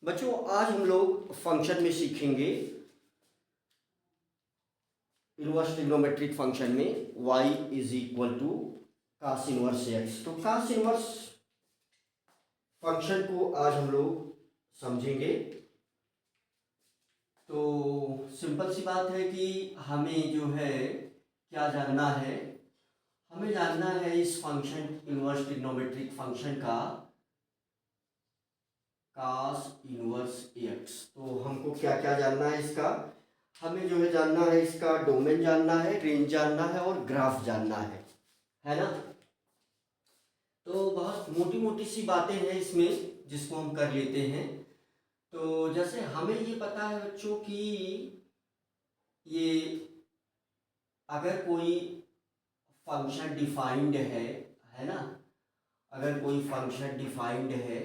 बच्चों आज हम लोग फंक्शन में सीखेंगे इनवर्स ट्रिग्नोमेट्रिक फंक्शन में y is equal to cos inverse x। तो कास इनवर्स फंक्शन को आज हम लोग समझेंगे। तो सिंपल सी बात है कि हमें जो है क्या जानना है, हमें जानना है इस फंक्शन इनवर्स ट्रिग्नोमेट्रिक फंक्शन का कास इनवर्स x। तो हमको क्या क्या जानना है इसका, हमें जो है जानना है इसका डोमेन जानना है, रेंज जानना है और ग्राफ जानना है ना। तो बहुत मोटी मोटी सी बातें हैं इसमें जिसको हम कर लेते हैं। तो जैसे हमें ये पता है बच्चों कि ये अगर कोई फंक्शन डिफाइंड है ना, अगर कोई फंक्शन डिफाइंड है,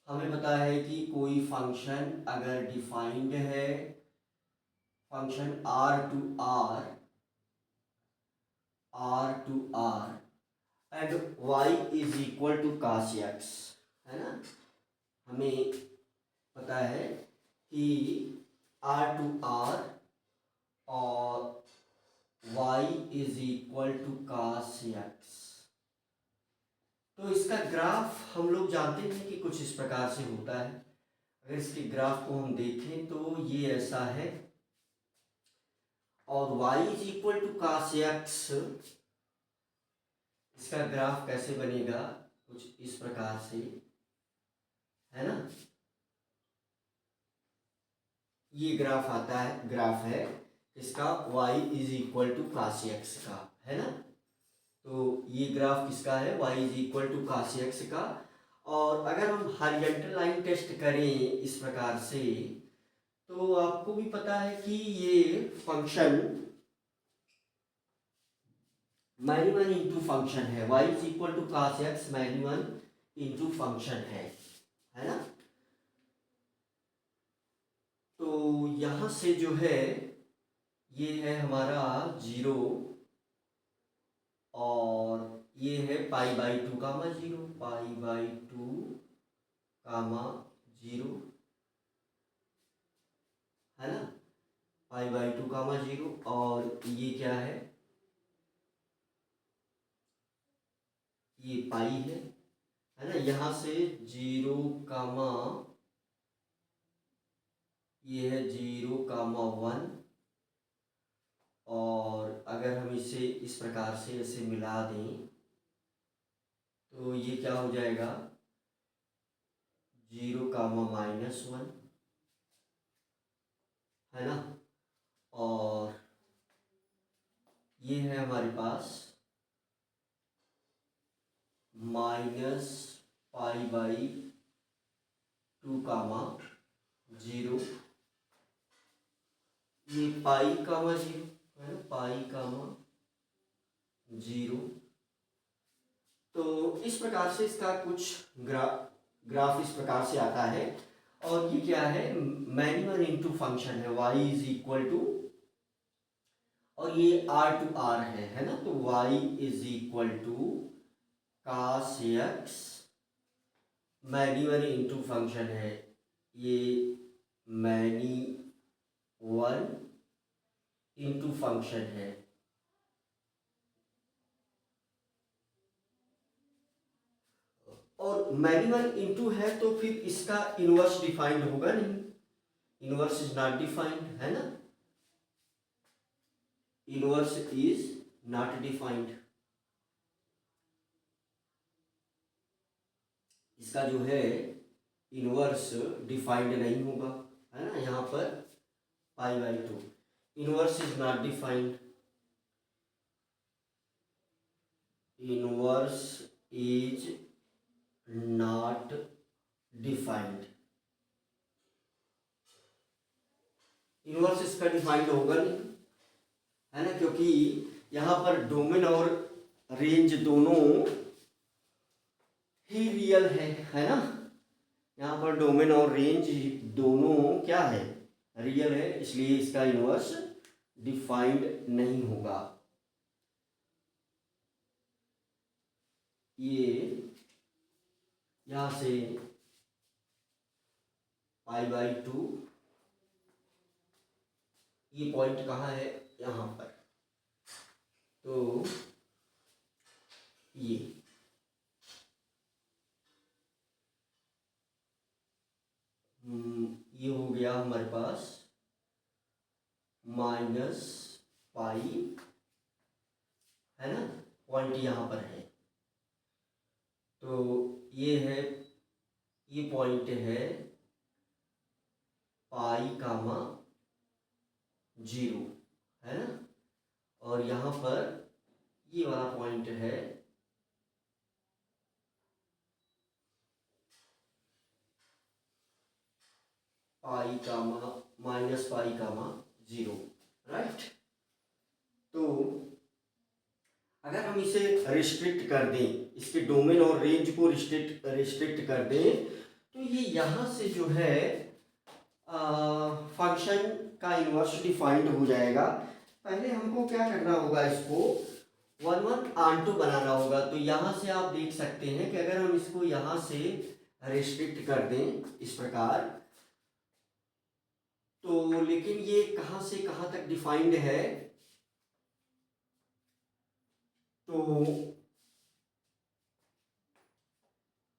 हमें पता है कि कोई फंक्शन अगर डिफाइंड है, function r and y is equal to cos x, है ना। हमें पता है कि r और y is equal to cos x। तो इसका ग्राफ हम लोग जानते हैं कि कुछ इस प्रकार से होता है। अगर इसके ग्राफ को हम देखें तो ये ऐसा है और y is equal to cos x। इसका ग्राफ कैसे बनेगा, कुछ इस प्रकार से, है ना। ये ग्राफ आता है, ग्राफ है इसका y is equal to cos x का, है ना। तो ये ग्राफ किसका है, y is equal to cos x का। और अगर हम हॉरिजॉन्टल लाइन टेस्ट करें इस प्रकार से, तो आपको भी पता है कि ये फंक्शन मैग्नीमन इंटू फंक्शन है, y is equal to cos x मैग्नीमन इंटू फंक्शन है ना। तो यहाँ से जो है ये है हमारा 0 और ये है pi by 2 comma 0, pi by 2 कामा 0, है ना, पाई बाई 2 कामा 0। और ये क्या है, ये पाई है ना। यहाँ से 0 कामा, ये है 0 कामा 1। और अगर हम इसे इस प्रकार से ऐसे मिला दें तो ये क्या हो जाएगा, 0 कामा -1, है ना। और ये है हमारे पास माइनस पाई बाई 2 कामा 0, ये पाई कामा 0, है ना, पाई कामा 0। तो इस प्रकार से इसका कुछ ग्राफ इस प्रकार से आता है। और ये क्या है, मैग्नीमन इंटू फंक्शन है, y इज इक्वल टू, और ये r है ना। तो y is equal to cos x मैग्नीमन इंटू फंक्शन है, ये मैनी 1 इंटू फंक्शन है। और मैग्नीमन इंटू है तो फिर इसका इनवर्स डिफाइंड होगा नहीं, इनवर्स इज नॉट डिफाइंड, है ना, इनवर्स इज नॉट डिफाइंड। इसका जो है इनवर्स डिफाइंड नहीं होगा, है ना। यहाँ पर pi by 2 inverse is not defined, inverse is not defined, inverse इसका डिफाइंड होगा नहीं, है ना, क्योंकि यहाँ पर डोमेन और रेंज दोनों ही रियल है ना। यहाँ पर डोमेन और रेंज दोनों क्या है, रियल है, इसलिए इसका इनवर्स डिफाइंड नहीं होगा। ये यहाँ से π/2, ये पॉइंट कहाँ है, यहाँ पर। तो ये हो गया हमारे पास -π, है ना, पॉइंट यहाँ पर है। तो ये है, ये पॉइंट है π,0, है ना, और यहाँ पर ये वाला पॉइंट है π,-π,0, राइट। तो अगर हम इसे रिस्ट्रिक्ट कर दें, इसके डोमेन और रेंज को रिस्ट्रिक्ट कर दें, तो ये यहाँ से जो है फंक्शन का इन्वर्स डिफाइंड हो जाएगा। पहले हमको क्या करना होगा, इसको 1/(1)(2) बनाना होगा। तो यहाँ से आप देख सकते हैं कि अगर हम इसको यहाँ से रिस्ट्रिक्ट कर दें इस प्रकार, तो लेकिन ये कहाँ से कहाँ तक डिफाइंड है, तो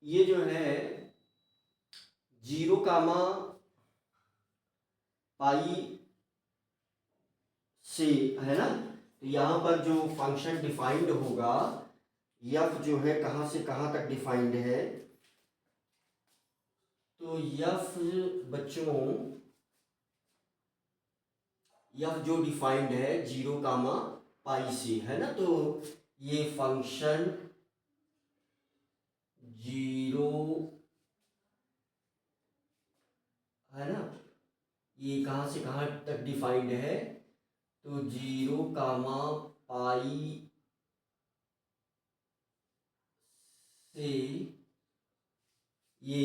ये जो है 0,π से, है ना। तो यहाँ पर जो फंक्शन डिफाइंड होगा, f जो है कहाँ से कहाँ तक डिफाइंड है, तो f बच्चों, f जो डिफाइंड है 0,π से, है ना। तो ये फंक्शन 0, है ना, ये कहाँ से कहाँ तक डिफाइंड है, तो 0,π से ये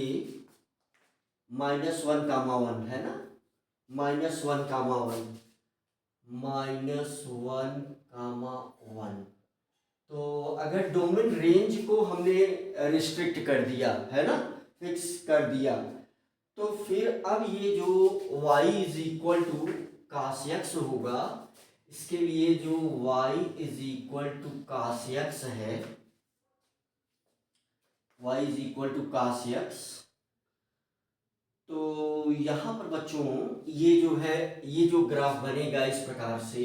-1,1, है ना, -1,1, -1,1। तो अगर डोमेन रेंज को हमने रिस्ट्रिक्ट कर दिया, है ना, फिक्स कर दिया, तो फिर अब ये जो y = cos x होगा, इसके लिए जो y = cos x है, y = cos x, तो यहाँ पर बच्चों ये जो है, ये जो ग्राफ बनेगा इस प्रकार से,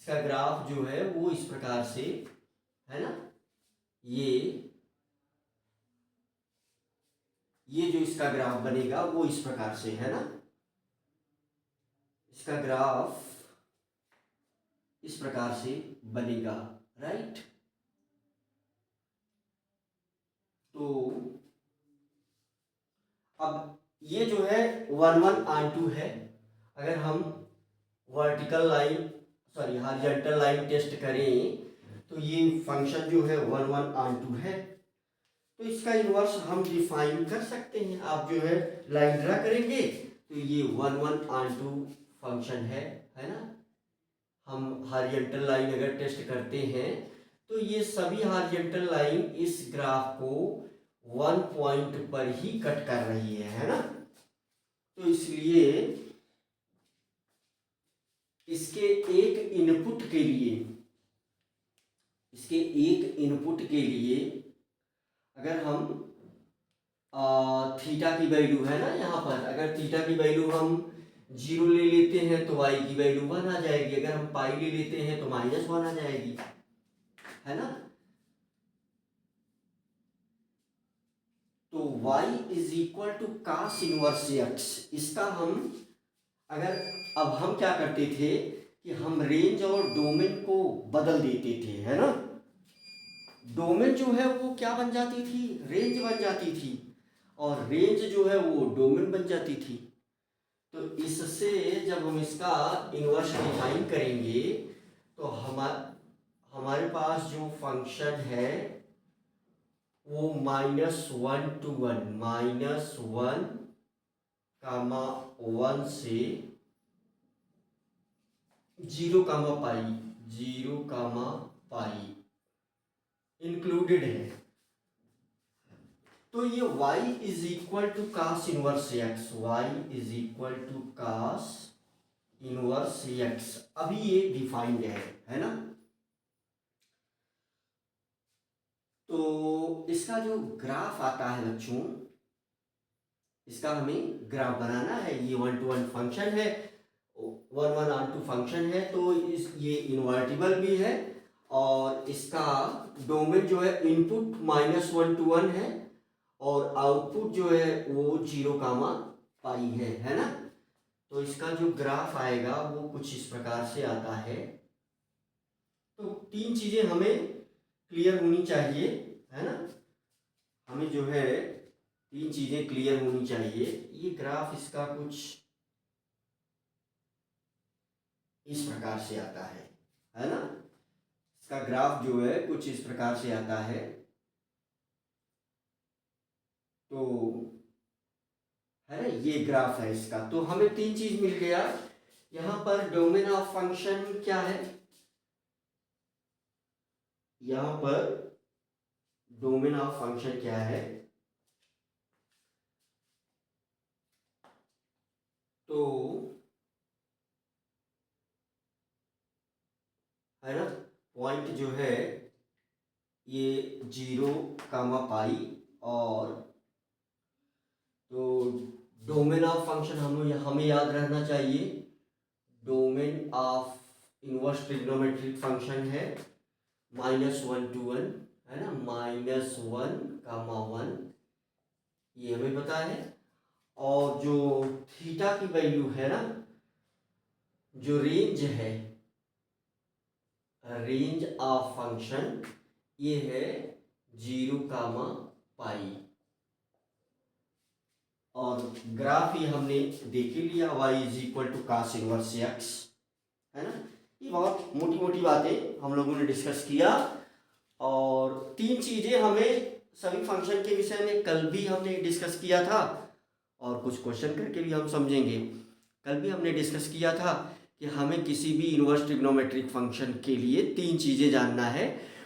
इसका ग्राफ जो है वो इस प्रकार से, है ना, ये जो इसका ग्राफ बनेगा वो इस प्रकार से, है ना, इसका ग्राफ इस प्रकार से बनेगा, राइट। तो अब ये जो है 1/1 है। अगर हम vertical line, sorry horizontal line test करें, तो ये फंक्शन जो है 1/1 है। तो इसका इन्वर्स हम डिफाइन कर सकते हैं। आप जो है लाइन ड्रा करेंगे, तो ये 1/1 फंक्शन है ना। हम हॉरिजॉन्टल लाइन अगर टेस्ट करते हैं, तो ये सभी हॉरिजॉन्टल लाइन इस ग्राफ को 1 पॉइंट पर ही कट कर रही है ना। तो इसलिए इसके एक इनपुट के लिए अगर हम थीटा की वैल्यू, है ना, यहाँ पर अगर थीटा की वैल्यू हम 0 ले लेते हैं तो y की वैल्यू 1 आ जाएगी। अगर हम पाई ले लेते हैं तो -1 आ जाएगी, है ना। तो y = cos इनवर्स x, इसका हम अगर, अब हम क्या करते थे कि हम रेंज और डोमेन को बदल देते थे, है ना। डोमेन जो है वो क्या बन जाती थी, रेंज बन जाती थी, और रेंज जो है वो डोमेन बन जाती थी। तो इससे जब हम इसका इन्वर्स डिफाइन करेंगे, तो हमारे पास जो फंक्शन है वो -1 to 1, -1,1 से 0,π इंक्लूडेड है। तो ये y is equal to cos inverse x, y is equal to cos inverse x, अभी ये डिफाइंड है ना। तो इसका जो ग्राफ आता है बच्चों, इसका हमें ग्राफ बनाना है। ये 1-to-1 फंक्शन है, 1-1 फंक्शन है, तो ये इन्वर्टिबल भी है और इसका डोमेन जो है इनपुट -1 to 1 है और आउटपुट जो है वो 0, है ना। तो इसका जो ग्राफ आएगा वो कुछ इस प्रकार से आता है। तो 3 चीजें हमें क्लियर होनी चाहिए, है ना। हमें जो है 3 चीजें क्लियर होनी चाहिए। ये ग्राफ इसका कुछ इस प्रकार से आता है ना। इसका ग्राफ जो है कुछ इस प्रकार से आता है। तो है ना, ये ग्राफ है इसका। तो हमें 3 चीज मिल गया। यहां पर डोमेन ऑफ फंक्शन क्या है, यहां पर डोमेन ऑफ फंक्शन क्या है, तो है ना, पॉइंट जो है ये 0, और तो डोमेन ऑफ फंक्शन हमें याद रहना चाहिए। Domain of inverse trigonometric function है -1 to 1, है ना, -1, 1, ये हमें पता है। और जो थीटा की वैल्यू है ना, जो रेंज है, रेंज ऑफ फंक्शन ये है 0, और ग्राफ ही हमने देख लिया, y is equal to cos inverse x, है ना। ये बहुत मोटी मोटी बातें हम लोगों ने डिस्कस किया। और 3 चीजें हमें सभी फंक्शन के विषय में कल भी हमने डिस्कस किया था और कुछ क्वेश्चन करके भी हम समझेंगे। कल भी हमने डिस्कस किया था कि हमें किसी भी इनवर्स ट्रिग्नोमेट्रिक फंक्शन के लिए 3 चीजें जानना है।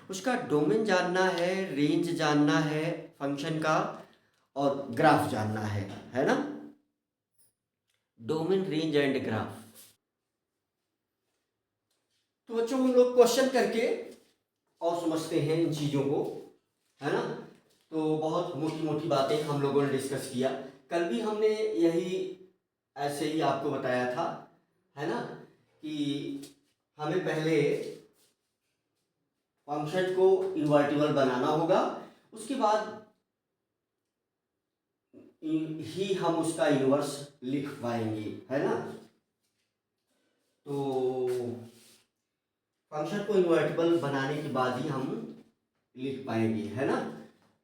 उसका डोमेन जानना है, रेंज जानना है फंक्शन का, और ग्राफ जानना है ना। Domain, range and graph. तो बच्चों हम लोग क्वेश्चन करके और समझते हैं इन चीजों को, है ना। तो बहुत मोटी मोटी बातें हम लोगों ने डिस्कस किया। कल भी हमने यही ऐसे ही आपको बताया था, है ना, कि हमें पहले फंक्शन को इन्वर्टिबल बनाना होगा, उसके बाद ही हम उसका इन्वर्स लिख पाएंगे, है ना। तो फंक्शन को इन्वर्टिबल बनाने के बाद ही हम लिख पाएंगे, है ना।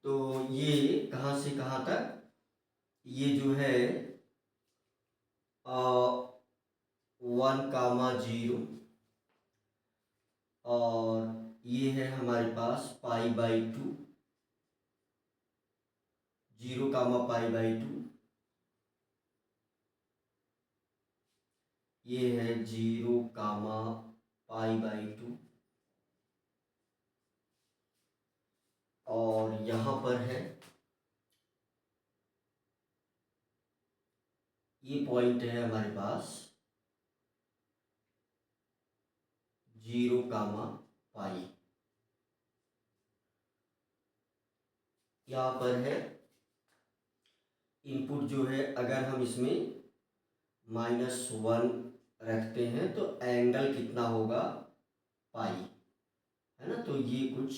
तो ये कहाँ से कहाँ तक, ये जो है 1, 0, और ये है हमारे पास π/2, 0, ये है 0, π/2, और यहाँ पर है ये पॉइंट है हमारे पास 0, यहाँ पर है इनपुट जो है, अगर हम इसमें -1 रखते हैं तो एंगल कितना होगा, पाई, है ना। तो ये कुछ,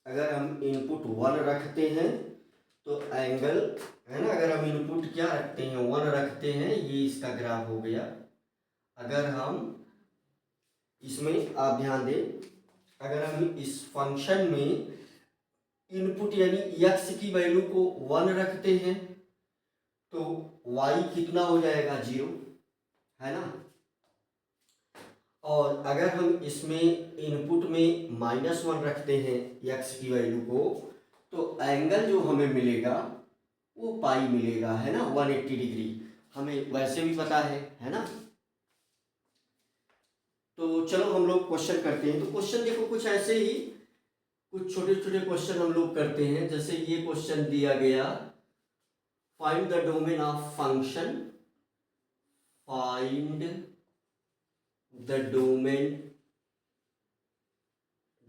अगर हम इनपुट 1 रखते हैं तो एंगल, है ना, अगर हम इनपुट क्या रखते हैं, 1 रखते हैं, ये इसका ग्राफ हो गया। अगर हम इसमें आप ध्यान दें, अगर हम इस फंक्शन में इनपुट यानी x की वैल्यू को 1 रखते हैं तो y कितना हो जाएगा, 0, है ना। और अगर हम इसमें इनपुट में -1 रखते हैं x की वैल्यू को, तो एंगल जो हमें मिलेगा वो पाई मिलेगा, है ना, 180 डिग्री। हमें वैसे भी पता है ना। तो चलो हम लोग क्वेश्चन करते हैं। तो क्वेश्चन देखो कुछ ऐसे ही, कुछ छोटे छोटे क्वेश्चन हम लोग करते हैं। जैसे ये क्वेश्चन दिया गया, find the domain of function, find the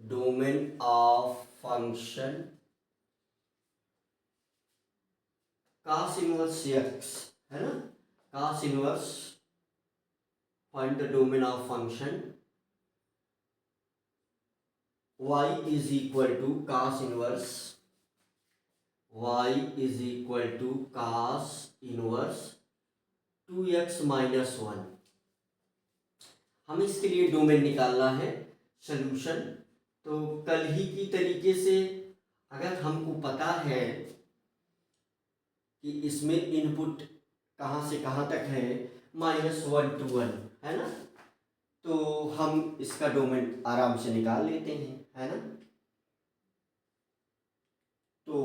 domain of function cos inverse x, है ना, cos inverse, find the domain of function y is equal to cos inverse, y is equal to cos inverse 2x minus 1। हमें इसके लिए domain निकालना है, solution. तो कल ही की तरीके से अगर हमको पता है कि इसमें इनपुट कहाँ से कहाँ तक है, -1 to 1, है ना, तो हम इसका डोमेन आराम से निकाल लेते हैं, है ना। तो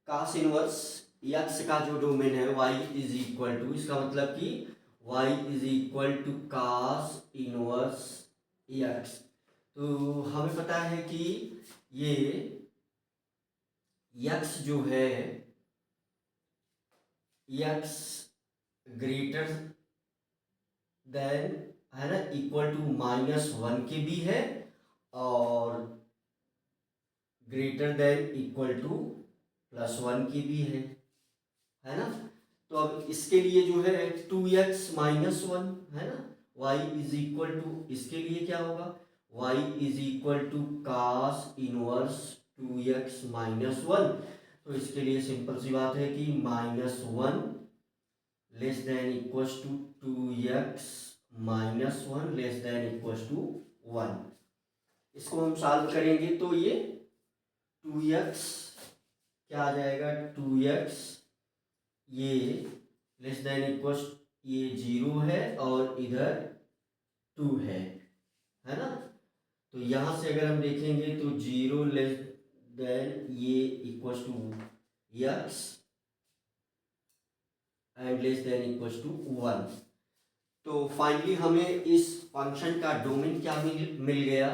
cos इनवर्स x का जो डोमेन है y इज इक्वल टू, इसका मतलब कि y is equal to cos inverse x। तो हमें पता है कि ये x जो है, x ग्रेटर देन, है ना, इक्वल टू -1 के भी है और ग्रेटर देन इक्वल टू +1 की भी है ना। तो अब इसके लिए जो है 2x माइनस 1, है ना, y इज इक्वल टू, इसके लिए क्या होगा, y is equal to cos inverse 2x minus 1। तो इसके लिए सिंपल सी बात है कि -1 less than equals to 2x minus 1 less than equals to 1। इसको हम सॉल्व करेंगे तो ये 2x क्या आ जाएगा, 2x ये लेस देन इक्वल्स, ये 0 है और इधर 2 है ना। तो यहाँ से अगर हम देखेंगे तो 0 लेस देन ये equals to x and less than equals to 1। तो फाइनली हमें इस फंक्शन का डोमेन क्या मिल गया,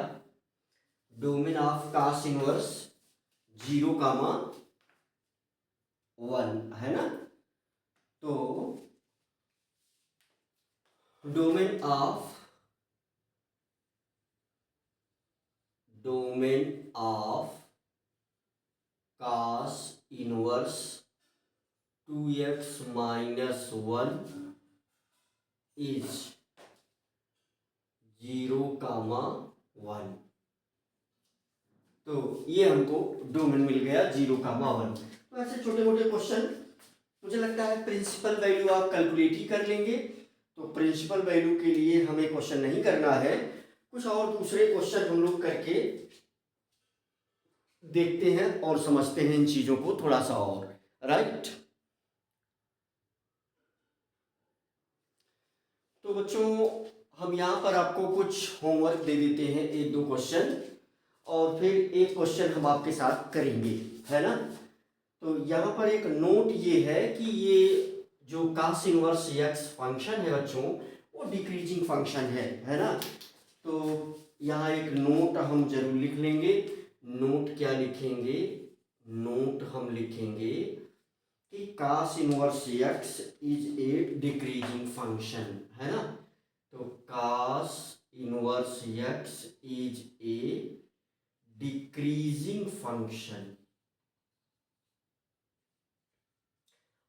डोमेन ऑफ cos इनवर्स 0, 1, है ना। तो domain of cos inverse 2x minus 1 is 0, 1। तो ये हमको डोमेन मिल गया 0, 1। तो ऐसे छोटे मोटे क्वेश्चन मुझे लगता है प्रिंसिपल वैल्यू आप कैलकुलेट ही कर लेंगे। तो प्रिंसिपल वैल्यू के लिए हमें क्वेश्चन नहीं करना है, कुछ और दूसरे क्वेश्चन हम लोग करके देखते हैं और समझते हैं इन चीजों को थोड़ा सा और, राइट। तो बच्चों हम यहाँ पर आपको कुछ होमवर्क दे देते हैं, 1-2 क्वेश्चन, और फिर एक क्वेश्चन हम आपके साथ करेंगे, है ना। तो यहाँ पर एक नोट ये है कि ये जो cos इनवर्स x फंक्शन है बच्चों, वो डिक्रीजिंग फंक्शन है ना। तो यहाँ एक नोट हम जरूर लिख लेंगे। नोट क्या लिखेंगे, नोट हम लिखेंगे कि cos inverse x is a decreasing function, है ना। तो cos inverse x is a decreasing function.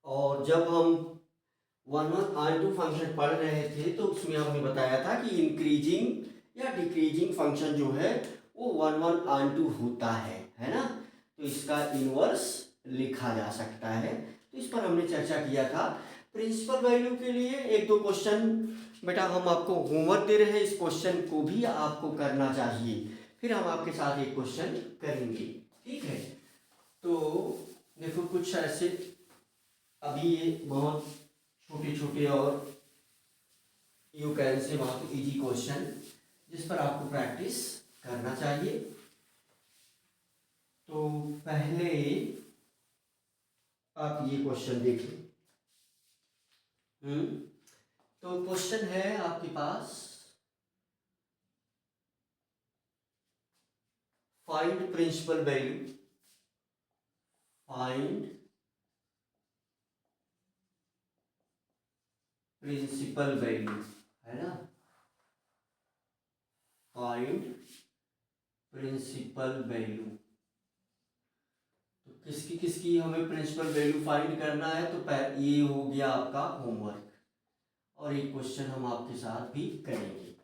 और जब हम 1/2 फंक्शन पढ़ रहे थे तो उसमें हमने बताया था कि इंक्रीजिंग या डिक्रीजिंग फंक्शन जो है वो 1/2 होता है ना। तो इसका इनवर्स लिखा जा सकता है। तो इस पर हमने चर्चा किया था। प्रिंसिपल वैल्यू के लिए 1-2 क्वेश्चन बेटा हम आपको होमवर्क दे रहे हैं, इस क्वेश्चन को भी आपको करना चाहिए, फिर हम आपके साथ एक क्वेश्चन करेंगे, ठीक है। तो देखो कुछ ऐसे, अभी ये बहुत छोटे छोटे और यू कैन से बहुत इजी क्वेश्चन जिस पर आपको प्रैक्टिस करना चाहिए। तो पहले आप ये क्वेश्चन देखिए। तो क्वेश्चन है आपके पास, find principal value, find principal value, है ना, फाइंड प्रिंसिपल वैल्यू। तो किसकी किसकी हमें प्रिंसिपल वैल्यू फाइंड करना है, तो ये हो गया आपका होमवर्क, और एक क्वेश्चन हम आपके साथ भी करेंगे।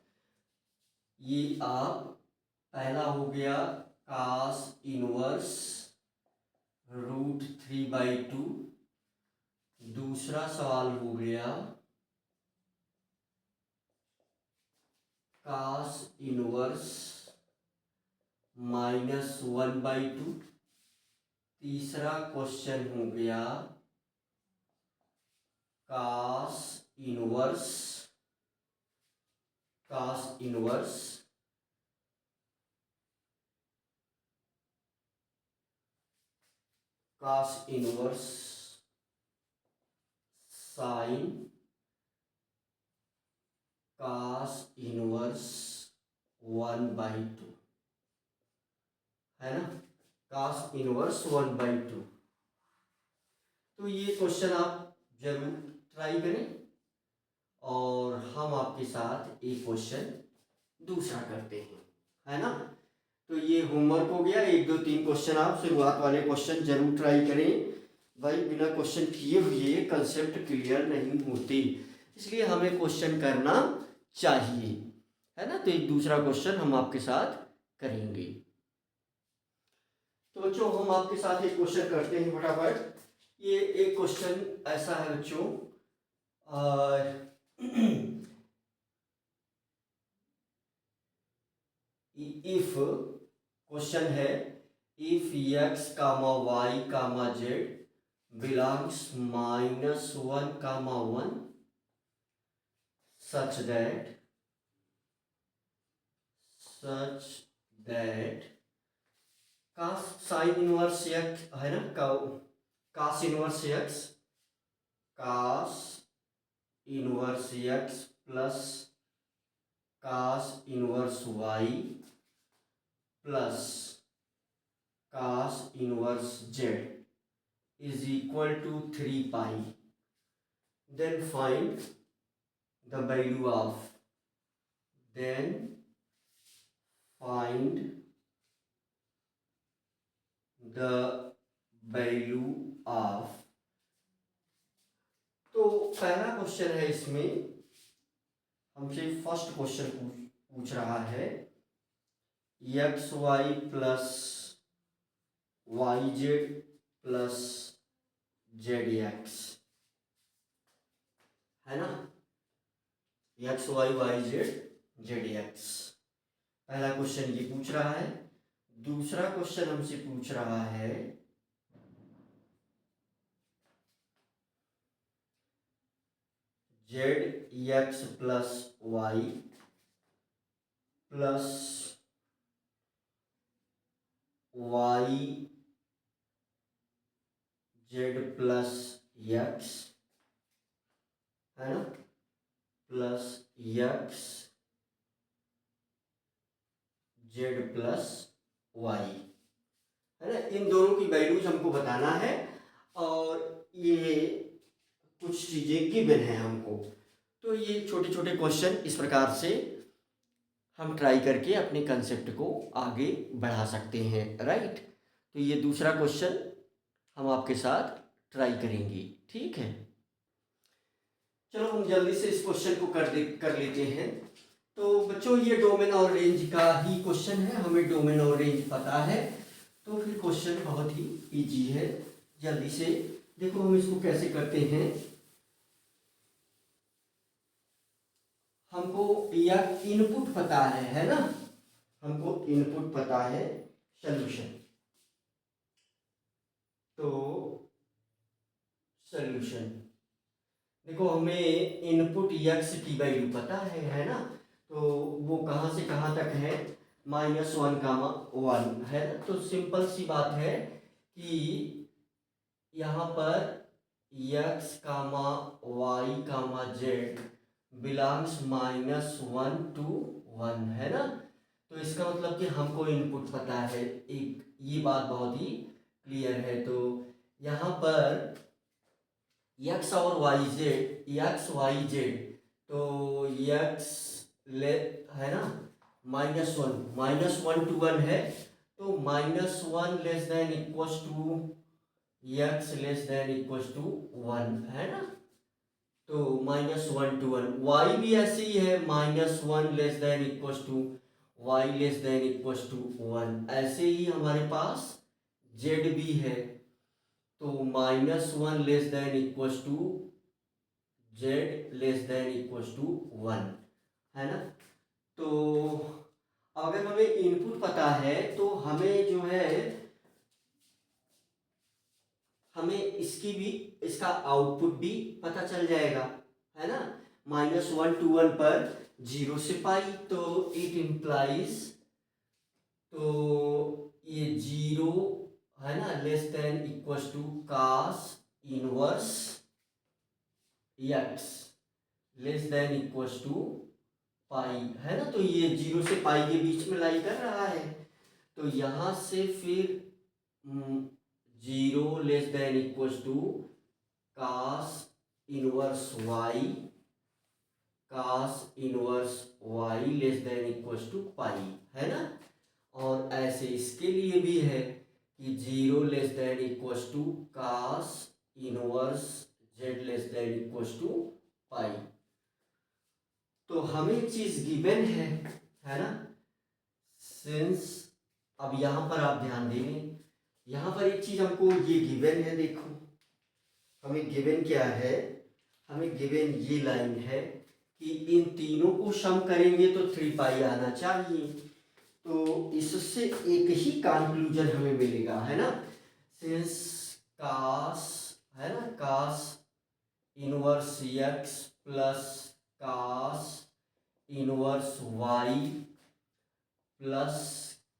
ये आप पहला हो गया cos इनवर्स √3/2, दूसरा सवाल हो गया cos इनवर्स -1/2, तीसरा क्वेश्चन हो गया cos inverse sine cos inverse 1/2, है ना, cos इनवर्स 1/2। तो ये क्वेश्चन आप जरूर ट्राई करें, और हम आपके साथ एक क्वेश्चन दूसरा करते हैं, है ना। तो ये होमवर्क हो गया, 1 2 3 क्वेश्चन आप शुरुआत वाले क्वेश्चन जरूर ट्राई करें भाई। बिना क्वेश्चन किए हुए कंसेप्ट क्लियर नहीं होते, इसलिए हमें क्वेश्चन करना चाहिए, है ना। तो एक दूसरा क्वेश्चन हम आपके साथ करेंगे। तो बच्चों हम आपके साथ एक क्वेश्चन करते हैं फटाफट। ये एक क्वेश्चन ऐसा है बच्चों, इफ क्वेश्चन है, if x, y, z belongs -1, 1 such that cos sin inverse x, है ना, cos inverse x plus cos inverse y plus cos inverse z is equal to 3π, then find the value of तो पहला question है, इसमें हमसे first question पूछ रहा है xy plus yz plus zx, है ना, xy yz zx। पहला क्वेश्चन ये पूछ रहा है। दूसरा क्वेश्चन हमसे पूछ रहा है zx plus y plus y z plus x, है ना, plus x z plus y, है ना। इन दोनों की वैल्यूज हमको बताना है, और ये कुछ चीजें गिवन है हमको। तो ये छोटे छोटे क्वेश्चन इस प्रकार से हम ट्राई करके अपने कंसेप्ट को आगे बढ़ा सकते हैं, राइट। तो ये दूसरा क्वेश्चन हम आपके साथ ट्राई करेंगे, ठीक है। चलो हम जल्दी से इस क्वेश्चन को कर लेते हैं। तो बच्चों ये डोमेन और रेंज का ही क्वेश्चन है, हमें डोमेन और रेंज पता है, तो फिर क्वेश्चन बहुत ही इजी है। जल्दी से देखो हम इसको कैसे करते हैं। हमको यह इनपुट पता है ना, हमको इनपुट पता है, सॉल्यूशन। तो सॉल्यूशन देखो, हमें इनपुट x की वैल्यू पता है ना, तो वो कहाँ से कहाँ तक है, -1, है ना। तो सिंपल सी बात है कि यहाँ पर x, y, z belongs -1 to 1, है ना। तो इसका मतलब कि हमको इनपुट पता है, एक ये बात बहुत ही क्लियर है। तो यहाँ पर एक्स और y z, x y z, तो एक्स ले है ना -1 है, तो -1 < एक्स < 1 है ना। तो -1 वाई भी ऐसे ही है, -1 < y < 1, ऐसे ही हमारे पास जेड भी है। तो -1 < z < 1 है ना। तो अगर हमें इनपुट पता है तो हमें जो है, हमें इसका आउटपुट भी पता चल जाएगा, है ना। -1 पर 0 से पाई, तो इट इम्प्लाइज, तो ये 0 है ना cos इनवर्स x पाई, है ना। तो ये 0 से पाई के बीच में लाई कर रहा है। तो यहाँ से फिर 0 cos इनवर्स y पाई, है ना। और ऐसे इसके लिए भी है कि 0 cos इनवर्स z पाई। तो हमें एक चीज गिवन है ना। सिंस, अब यहाँ पर आप ध्यान देंगे, यहाँ पर एक चीज हमको ये गिवन है, देखो हमें गिवन क्या है, हमें गिवन ये लाइन है कि इन तीनों को सम करेंगे तो 3 पाई आना चाहिए। तो इससे एक ही कंक्लूजन हमें मिलेगा, है ना। सिंस कास, है ना, cos inverse x plus cos inverse y plus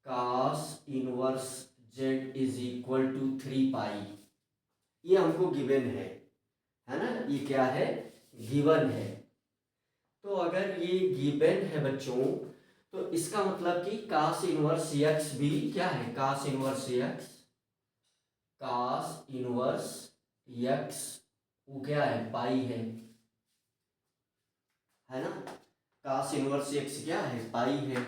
cos inverse z = 3 pi, ये हमको गिवन है ना। ये क्या है, गिवन है। तो अगर ये गिवन है बच्चों, तो इसका मतलब कि कास इनवर्स x भी क्या है, कास इनवर्स x वो क्या है, पाई है ना। कास इनवर्स x क्या है, पाई है।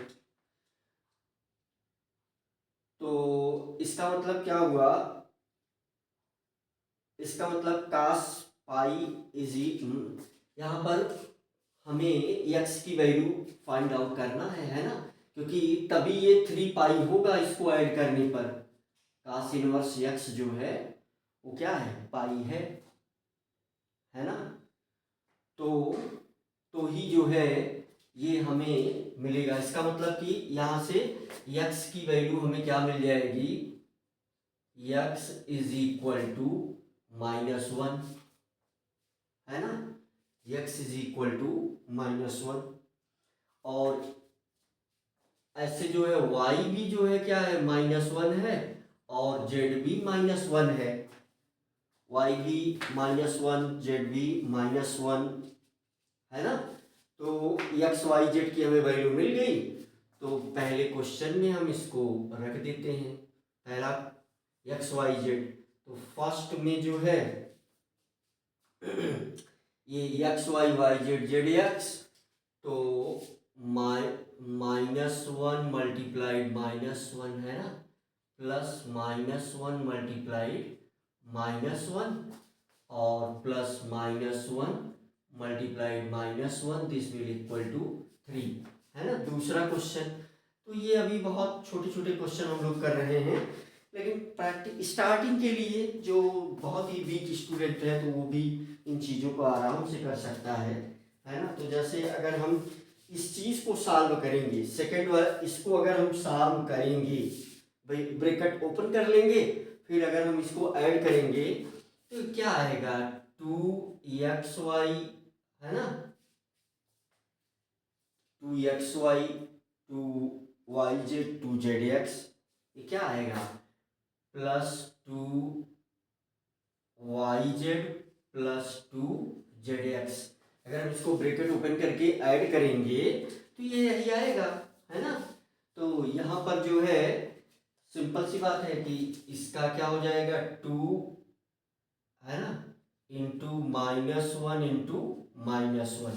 तो इसका मतलब क्या हुआ, इसका मतलब कास पाई यहाँ पर हमें x की वैल्यू फाइंड आउट करना है ना, क्योंकि तभी ये 3 पाई होगा इसको ऐड करने पर। कास इनवर्स x जो है वो क्या है, पाई है ना। तो ही जो है ये हमें मिलेगा। इसका मतलब कि यहाँ से x की वैल्यू हमें क्या मिल जाएगी, x = -1, है ना, x = -1। और ऐसे जो है y भी जो है क्या है, -1 है, और z भी -1 है। y भी -1, z भी -1, है ना। तो x y z की हमें वैल्यू मिल गई। तो पहले क्वेश्चन में हम इसको रख देते हैं, पहला x y z। तो फर्स्ट में जो है ये x y y z z x, तो -1 मल्टीप्लाइड -1 है ना, प्लस -1 मल्टीप्लाइड -1, और plus -1 multiplied -1, this will equal to 3, है ना। दूसरा क्वेश्चन, तो ये अभी बहुत छोटे छोटे क्वेश्चन हम लोग कर रहे हैं, लेकिन प्रैक्टिस स्टार्टिंग के लिए जो बहुत ही वीक स्टूडेंट है तो वो भी इन चीज़ों को आराम से कर सकता है ना। तो जैसे अगर हम इस चीज़ को सॉल्व करेंगे, सेकेंड वाला इसको अगर हम सॉल्व करेंगे, भाई ब्रैकेट ओपन कर लेंगे, फिर अगर हम इसको ऐड करेंगे तो क्या आएगा, 2xy, है ना, 2xy 2yz 2zx, ये क्या आएगा, +2yz +2zx। अगर हम इसको ब्रैकेट ओपन करके ऐड करेंगे तो ये यही आएगा, है ना। तो यहाँ पर जो है सिंपल सी बात है कि इसका क्या हो जाएगा 2 है ना इंटू -1 इंटू -1।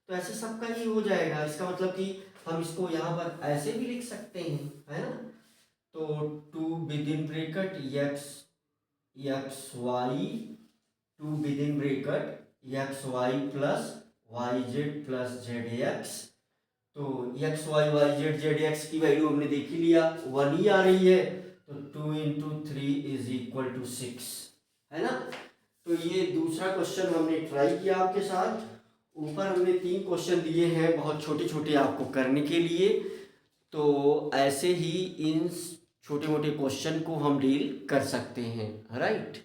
तो ऐसे सबका ही हो जाएगा। इसका मतलब कि हम इसको यहाँ पर ऐसे भी लिख सकते हैं, है ना। तो 2 within bracket x y 2 within bracket x y plus y z plus z x. तो एक्स वाई जेड एक्स की वैल्यू हमने देख ही लिया 1 ही आ रही है। तो 2 इंटू 3 इज इक्वल टू 6, है ना। तो ये दूसरा क्वेश्चन हमने ट्राई किया आपके साथ। ऊपर हमने 3 क्वेश्चन दिए हैं बहुत छोटे छोटे आपको करने के लिए। तो ऐसे ही इन छोटे मोटे क्वेश्चन को हम डील कर सकते हैं, राइट।